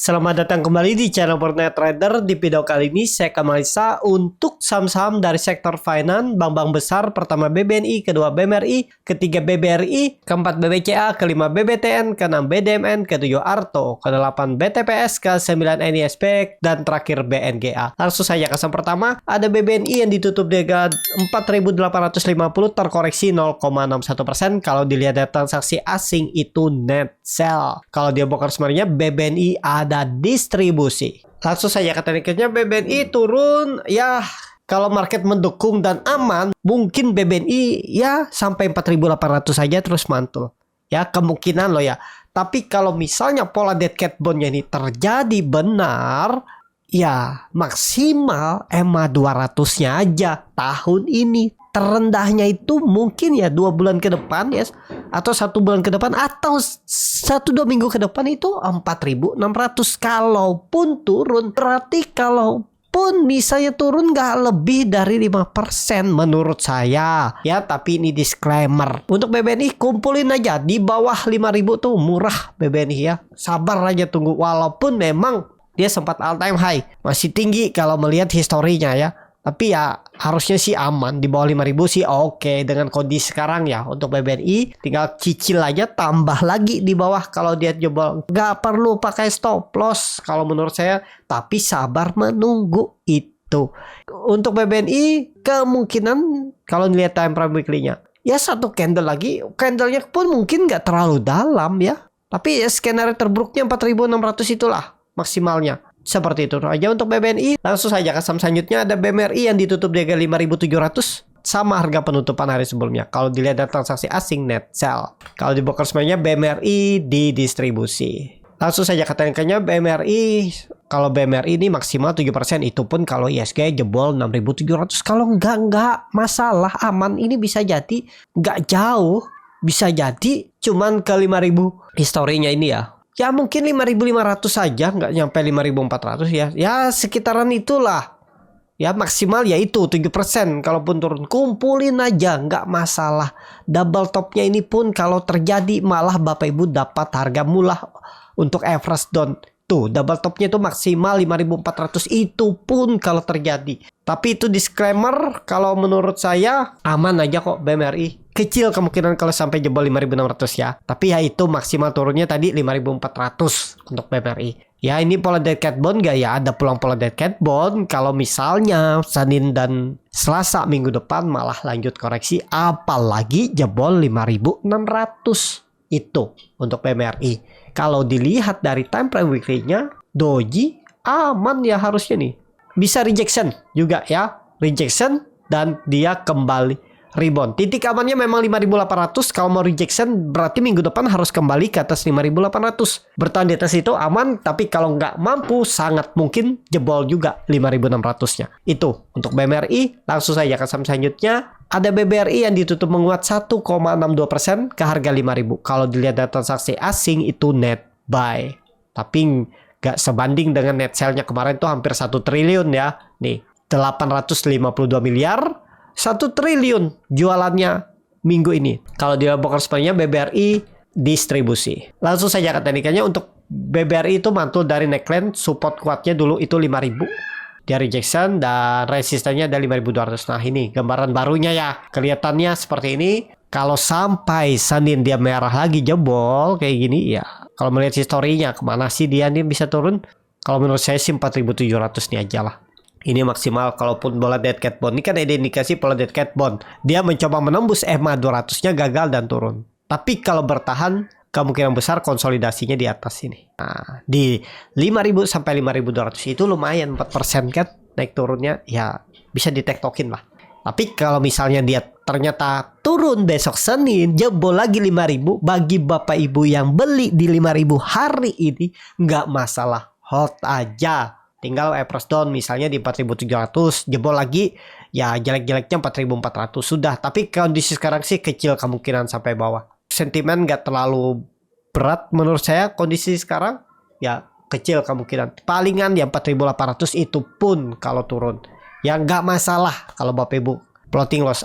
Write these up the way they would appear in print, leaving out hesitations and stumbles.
Selamat datang kembali di channel Fortnite Trader. Di video kali ini saya akan analisa untuk saham-saham dari sektor finance, bank-bank besar. Pertama BBNI, kedua BMRI, ketiga BBRI, keempat BBCA, kelima BBTN, keenam BDMN, ketujuh Arto, kedelapan BTPS, ke-9 NISP, dan terakhir BNGA. Langsung saja ke saham pertama, ada BBNI yang ditutup di harga 4.850 terkoreksi 0,61%. Kalau dilihat dari transaksi asing itu net sell. Kalau dia bongkar sebenarnya BBNI ada distribusi. Langsung saja ke tekniknya, BBNI turun ya. Kalau market mendukung dan aman, mungkin BBNI ya sampai 4.800 saja terus mantul. Ya kemungkinan loh ya. Tapi kalau misalnya pola dead cat bondnya ini terjadi benar, ya maksimal EMA 200-nya aja tahun ini. Terendahnya itu mungkin ya 2 bulan ke depan ya, atau 1 bulan ke depan, atau 1-2 minggu ke depan itu 4.600. Kalaupun turun, berarti kalaupun misalnya turun nggak lebih dari 5% menurut saya ya. Tapi ini disclaimer, untuk BBNI kumpulin aja di bawah 5.000 tuh murah BBNI ya. Sabar aja tunggu, walaupun memang dia sempat all time high, masih tinggi kalau melihat historinya ya. Tapi ya harusnya sih aman di bawah 5.000 sih oke. Dengan kondisi sekarang ya untuk BBNI tinggal cicil aja, tambah lagi di bawah kalau dia jebol. Gak perlu pakai stop loss kalau menurut saya, tapi sabar menunggu itu. Untuk BBNI kemungkinan kalau dilihat time frame weekly-nya ya satu candle lagi, candlenya pun mungkin gak terlalu dalam ya. Tapi ya skenario terburuknya 4.600 itulah maksimalnya. Seperti itu aja untuk BBNI. Langsung saja ke saham selanjutnya, ada BMRI yang ditutup di harga 5.700 sama harga penutupan hari sebelumnya. Kalau dilihat dari transaksi asing net sell. Kalau di broker semuanya BMRI di distribusi. Langsung saja ke tekniknya, BMRI. Kalau BMRI ini maksimal 7%, itu pun kalau ISG jebol 6.700. Kalau enggak masalah, aman. Ini bisa jadi enggak jauh, bisa jadi cuman ke 5.000 historinya ini ya. Ya mungkin 5.500 saja, nggak nyampe 5.400 ya. Ya sekitaran itulah. Ya maksimal ya itu 7%. Kalaupun turun kumpulin aja, nggak masalah. Double topnya ini pun kalau terjadi malah Bapak Ibu dapat harga murah untuk average down. Tuh double topnya itu maksimal 5.400, itu pun kalau terjadi. Tapi itu disclaimer, kalau menurut saya aman aja kok BMRI. Kecil kemungkinan kalau sampai jebol 5.600 ya. Tapi ya itu maksimal turunnya tadi 5.400 untuk BMRI. Ya ini pola dead cat bond gak ya? Ada peluang pola dead cat bond kalau misalnya Senin dan Selasa minggu depan malah lanjut koreksi. Apalagi jebol 5.600. Itu untuk BMRI. Kalau dilihat dari time frame weekly-nya, doji aman ya harusnya nih. Bisa rejection juga ya. Rejection dan dia kembali rebound. Titik amannya memang 5.800. Kalau mau rejection berarti minggu depan harus kembali ke atas 5.800. Bertahan di atas itu aman. Tapi kalau nggak mampu sangat mungkin jebol juga 5.600-nya. Itu untuk BMRI. Langsung saja ke saham selanjutnya. Ada BBRI yang ditutup menguat 1,62% ke harga 5.000. Kalau dilihat dari transaksi asing itu net buy. Tapi nggak sebanding dengan net sell-nya kemarin tuh hampir 1 triliun ya. Nih 852 miliar. 1 triliun jualannya minggu ini. Kalau di broker sebenarnya BBRI distribusi. Langsung saja ke teknikanya, untuk BBRI itu mantul dari neckline, support kuatnya dulu itu 5.000. Dia rejection dan resistannya ada 5.200. Nah ini gambaran barunya ya. Kelihatannya seperti ini. Kalau sampai Senin dia merah lagi jebol kayak gini ya. Kalau melihat historinya kemana sih dia nih bisa turun? Kalau menurut saya sih 4.700 nih aja lah. Ini maksimal kalaupun bola dead cat bond. Ini kan ada indikasi pola dead cat bond. Dia mencoba menembus EMA 200-nya gagal dan turun. Tapi kalau bertahan kemungkinan besar konsolidasinya di atas ini. Nah, di 5.000 sampai 5.200 itu lumayan 4% kan naik turunnya ya, bisa ditektokin lah. Tapi kalau misalnya dia ternyata turun besok Senin jebol lagi 5.000, bagi Bapak Ibu yang beli di 5.000 hari ini nggak masalah, hold aja. Tinggal average down misalnya di 4.700, jebol lagi ya jelek-jeleknya 4.400 sudah. Tapi kondisi sekarang sih kecil kemungkinan sampai bawah. Sentimen nggak terlalu berat menurut saya kondisi sekarang ya, kecil kemungkinan. Palingan ya 4.800, itu pun kalau turun. Ya nggak masalah kalau Bapak Ibu floating loss.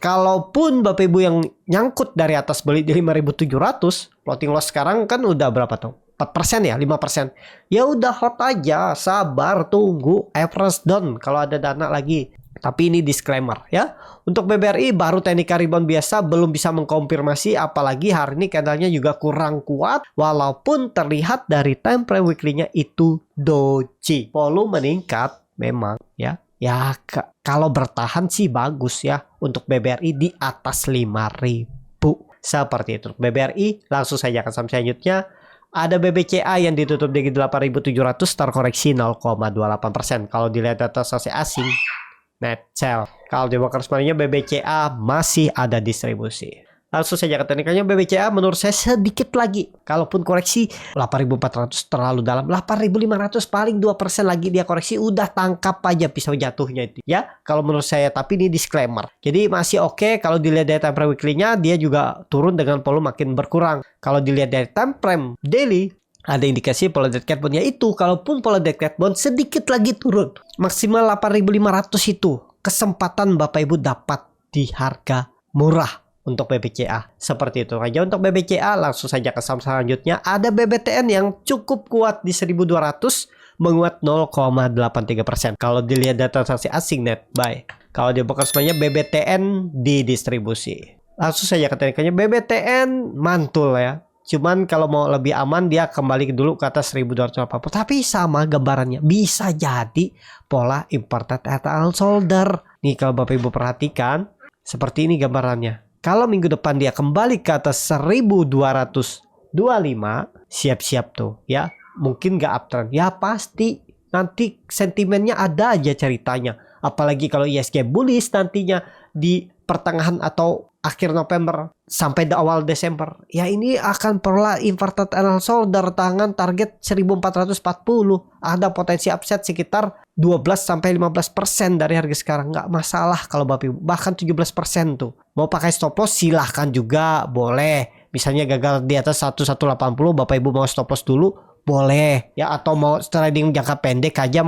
Kalaupun Bapak Ibu yang nyangkut dari atas beli di 5.700, floating loss sekarang kan udah berapa tuh? 4% ya, 5%. Ya udah hold aja, sabar, tunggu average down kalau ada dana lagi. Tapi ini disclaimer ya. Untuk BBRI baru teknikal rebound biasa, belum bisa mengkonfirmasi, apalagi hari ini candlenya juga kurang kuat walaupun terlihat dari time frame weekly-nya itu doji. Volume meningkat memang ya. Ya kalau bertahan sih bagus ya untuk BBRI di atas 5.000. Seperti itu. BBRI langsung saja ke saham selanjutnya. Ada BBCA yang ditutup di 8.700 terkoreksi 0,28%. Kalau dilihat data sesi asing net sell. Kalau di broker sebenarnya BBCA masih ada distribusi. Langsung saja ke teknikalnya BBCA menurut saya sedikit lagi. Kalaupun koreksi 8.400 terlalu dalam. 8.500 paling 2% lagi dia koreksi. Udah tangkap aja pisau jatuhnya itu. Ya kalau menurut saya, tapi ini disclaimer. Jadi masih oke. Kalau dilihat dari time frame weekly-nya dia juga turun dengan volume makin berkurang. Kalau dilihat dari time frame daily ada indikasi pola dead cat bond-nya itu. Kalaupun pola dead cat bond sedikit lagi turun. Maksimal 8.500 itu. Kesempatan Bapak Ibu dapat di harga murah. Untuk BBCA seperti itu aja untuk BBCA. Langsung saja ke saham selanjutnya. Ada BBTN yang cukup kuat di 1.200 menguat 0,83%. Kalau dilihat data transaksi asing net buy. Kalau di broker semuanya BBTN di distribusi. Langsung saja ke teknikalnya BBTN mantul ya. Cuman kalau mau lebih aman dia kembali dulu ke atas 1.280. Tapi sama gambarannya. Bisa jadi pola imported at all shoulder. Nih kalau Bapak Ibu perhatikan seperti ini gambarannya. Kalau minggu depan dia kembali ke atas 1.225, siap-siap tuh ya. Mungkin nggak uptrend. Ya pasti nanti sentimennya ada aja ceritanya. Apalagi kalau ISG bullish nantinya di pertengahan atau akhir November sampai di awal Desember. Ya ini akan pola inverted and shoulder tangan target 1.440. Ada potensi upset sekitar 12-15% dari harga sekarang. Nggak masalah kalau Bapak Ibu. Bahkan 17% tuh. Mau pakai stop loss silahkan juga. Boleh. Misalnya gagal di atas 1180 Bapak Ibu mau stop loss dulu. Boleh. Ya atau mau trading jangka pendek aja.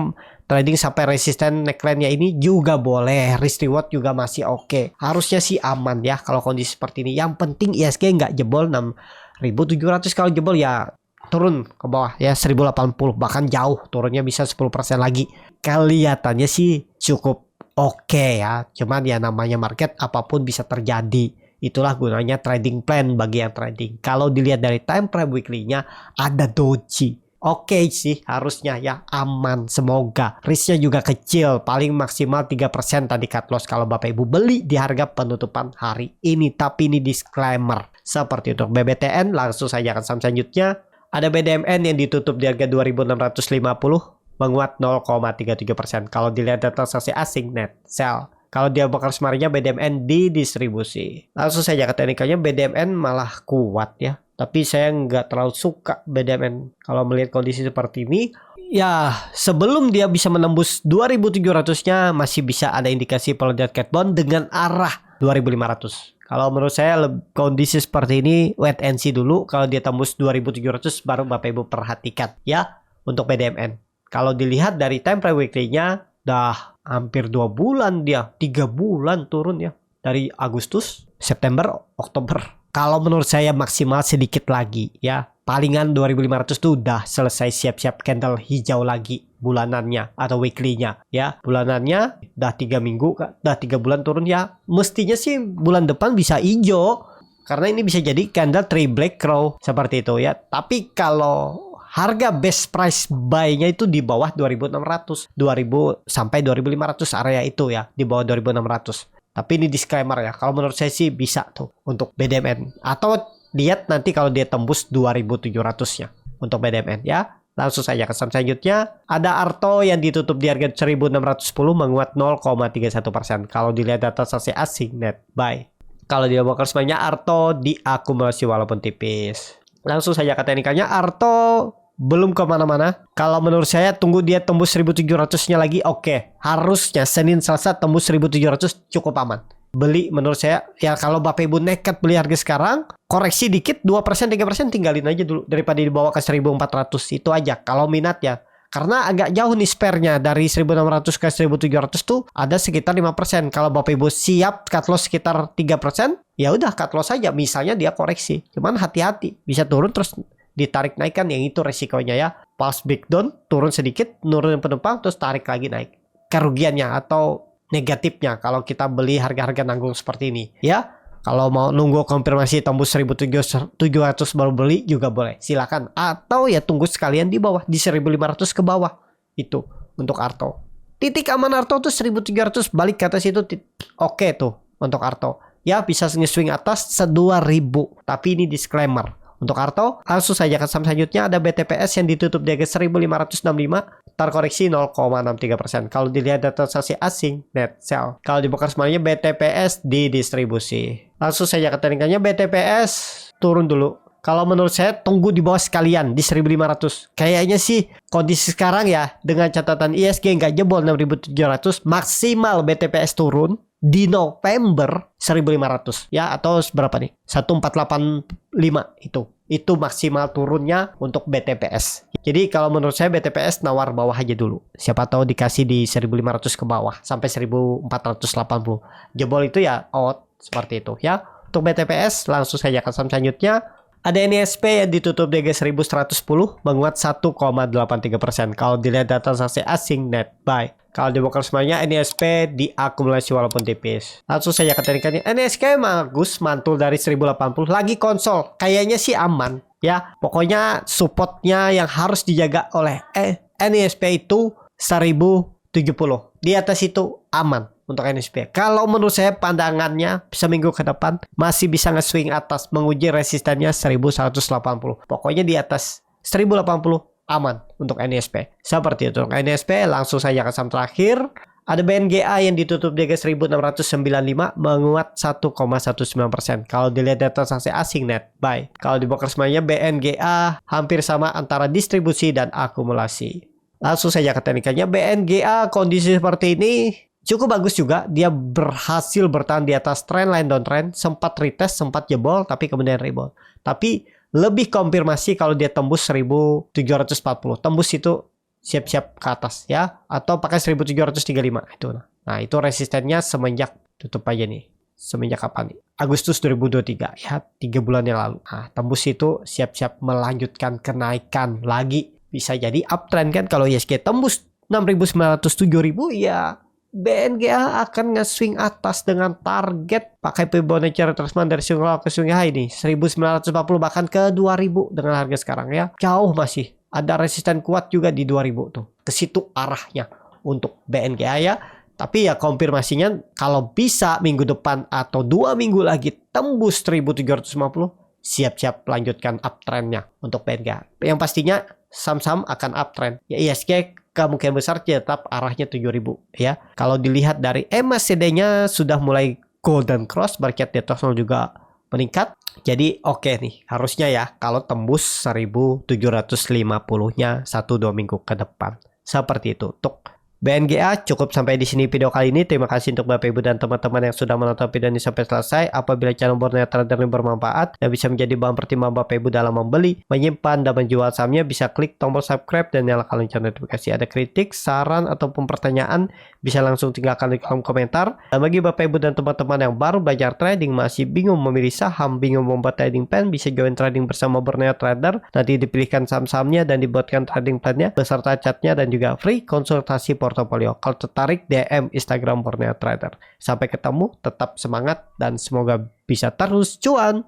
Trading sampai resisten neckline-nya ini juga boleh. Risk reward juga masih oke. Harusnya sih aman ya kalau kondisi seperti ini. Yang penting ISG nggak jebol 6.700. Kalau jebol ya turun ke bawah ya 1.080. Bahkan jauh turunnya bisa 10% lagi. Kelihatannya sih cukup oke ya. Cuman ya namanya market apapun bisa terjadi. Itulah gunanya trading plan bagi yang trading. Kalau dilihat dari time frame weekly-nya ada doji. Oke sih harusnya ya aman, semoga risknya juga kecil, paling maksimal 3% tadi cut loss kalau Bapak Ibu beli di harga penutupan hari ini. Tapi ini disclaimer seperti untuk BBTN. Langsung saja ke saham selanjutnya. Ada BDMN yang ditutup di harga 2.650 menguat 0,33%. Kalau dilihat data transaksi asing net sell. Kalau dia bakal semarinya BDMN di distribusi. Langsung saja ke teknikalnya BDMN malah kuat ya. Tapi saya nggak terlalu suka BDMN kalau melihat kondisi seperti ini. Ya sebelum dia bisa menembus 2.700-nya masih bisa ada indikasi pola dead cat bond dengan arah 2.500. Kalau menurut saya kondisi seperti ini wait and see dulu. Kalau dia tembus 2.700 baru Bapak Ibu perhatikan ya untuk BDMN. Kalau dilihat dari time frame weekly-nya dah hampir 2 bulan dia, 3 bulan turun ya. Dari Agustus, September, Oktober. Kalau menurut saya maksimal sedikit lagi ya. Palingan 2.500 tuh udah selesai siap-siap candle hijau lagi bulanannya atau weekly-nya ya. Bulanannya udah 3 minggu, udah 3 bulan turun ya. Mestinya sih bulan depan bisa hijau. Karena ini bisa jadi candle 3 black crow seperti itu ya. Tapi kalau harga best price buy-nya itu di bawah 2.600, 2.000 sampai 2.500 area itu ya, di bawah 2.600. Tapi ini disclaimer ya, kalau menurut saya sih bisa tuh untuk BDMN. Atau lihat nanti kalau dia tembus 2.700-nya untuk BDMN ya. Langsung saja ke saham selanjutnya. Ada Arto yang ditutup di harga 1.610 menguat 0,31%. Kalau dilihat data transaksi asing net buy. Kalau dia bakal semuanya Arto diakumulasi walaupun tipis. Langsung saja ke teknikalnya. Arto belum kemana-mana. Kalau menurut saya tunggu dia tembus 1.700-nya lagi. Oke. Harusnya Senin Selasa tembus 1.700 cukup aman. Beli menurut saya ya kalau Bapak Ibu nekat beli harga sekarang, koreksi dikit 2% 3% tinggalin aja dulu daripada dibawa ke 1.400. Itu aja kalau minat ya. Karena agak jauh nih spare-nya dari 1.600 ke 1.700 tuh ada sekitar 5%. Kalau Bapak Ibu siap cut loss sekitar 3%, ya udah cut loss aja. Misalnya dia koreksi. Cuman hati-hati, bisa turun terus ditarik naik kan, yang itu resikonya ya. Pas breakdown, turun sedikit, nurunin penumpang, terus tarik lagi naik. Kerugiannya atau negatifnya kalau kita beli harga-harga nanggung seperti ini ya. Kalau mau nunggu konfirmasi tembus 1.700 baru beli juga boleh, silakan. Atau ya tunggu sekalian di bawah, di 1.500 ke bawah. Itu untuk Arto. Titik aman Arto tuh 1.300, balik ke atas itu oke tuh untuk Arto. Ya bisa nge-swing atas 2.000. Tapi ini disclaimer. Untuk Arto, langsung saja ke saham selanjutnya ada BTPS yang ditutup di harga 1.565, terkoreksi 0,63%. Kalau dilihat data transaksi asing, net sell. Kalau dibuka semuanya BTPS didistribusi. Langsung saja ke teknikannya, BTPS turun dulu. Kalau menurut saya tunggu di bawah sekalian di 1.500. Kayaknya sih kondisi sekarang ya, dengan catatan ISG nggak jebol 6.700, maksimal BTPS turun di November 1.500 ya, atau berapa nih, 1.485 itu maksimal turunnya untuk BTPS. Jadi kalau menurut saya BTPS nawar bawah aja dulu, siapa tahu dikasih di 1.500 ke bawah sampai 1.480, jebol itu ya out, seperti itu ya. Untuk BTPS langsung saja ke saham selanjutnya. Ada NISP yang ditutup di harga 1.110, menguat 1,83%. Kalau dilihat data transaksi asing, net buy. Kalau dibongkar semuanya, NISP diakumulasi walaupun tipis. Langsung saja ke teknikannya. NISP bagus, mantul dari 1.080. Lagi konsol, kayaknya sih aman ya. Pokoknya supportnya yang harus dijaga oleh NISP itu 1.070. Di atas itu aman untuk NISP. Kalau menurut saya pandangannya seminggu ke depan masih bisa nge-swing atas, menguji resistennya 1.180. Pokoknya di atas 1.080 aman untuk NISP. Seperti itu untuk NISP. Langsung saja ke saham terakhir. Ada BNGA yang ditutup di harga 1.695, menguat 1,19%. Kalau dilihat data transaksi asing, net buy. Kalau dibongkar semuanya, BNGA hampir sama antara distribusi dan akumulasi. Langsung saja ke teknikannya, BNGA kondisi seperti ini cukup bagus juga. Dia berhasil bertahan di atas trendline downtrend, sempat retest, sempat jebol, tapi kemudian rebound. Tapi lebih konfirmasi kalau dia tembus 1.740. Tembus itu siap-siap ke atas ya, atau pakai 1.735 itu. Nah, itu resistennya semenjak tutup aja nih. Semenjak kapan nih? Agustus 2023 ya, 3 bulan yang lalu. Nah, tembus itu siap-siap melanjutkan kenaikan lagi. Bisa jadi uptrend kan. Kalau ISG tembus 6.900 7.000 ya, BNGA akan nge-swing atas dengan target pakai Fibonacci retracement dari swing low ke swing high nih 1.940 bahkan ke 2.000 dengan harga sekarang ya. Jauh masih. Ada resisten kuat juga di 2.000 tuh. Ke situ arahnya untuk BNGA ya. Tapi ya konfirmasinya kalau bisa minggu depan atau 2 minggu lagi tembus 1.750, siap-siap lanjutkan uptrendnya untuk BNGA. Yang pastinya saham-saham akan uptrend. Ya ISG kemungkinan besar tetap arahnya 7.000 ya. Kalau dilihat dari MACD-nya sudah mulai golden cross, market retracement juga meningkat. Jadi oke nih, harusnya ya kalau tembus 1.750-nya 1-2 minggu ke depan. Seperti itu untuk BNGA. Cukup sampai di sini video kali ini. Terima kasih untuk Bapak Ibu dan teman-teman yang sudah menonton video ini sampai selesai. Apabila channel Borneo Trader ini bermanfaat dan bisa menjadi bahan pertimbangan Bapak Ibu dalam membeli, menyimpan, dan menjual sahamnya, bisa klik tombol subscribe dan nyalakan lonceng notifikasi. Ada kritik, saran, ataupun pertanyaan, bisa langsung tinggalkan di kolom komentar. Dan bagi Bapak Ibu dan teman-teman yang baru belajar trading, masih bingung memilih saham, bingung membuat trading plan, bisa join trading bersama Borneo Trader. Nanti dipilihkan saham-sahamnya dan dibuatkan trading plan-nya beserta chatnya dan juga free konsultasi portofolio. Kalau tertarik, DM Instagram Borneo Trader. Sampai ketemu, tetap semangat dan semoga bisa terus cuan.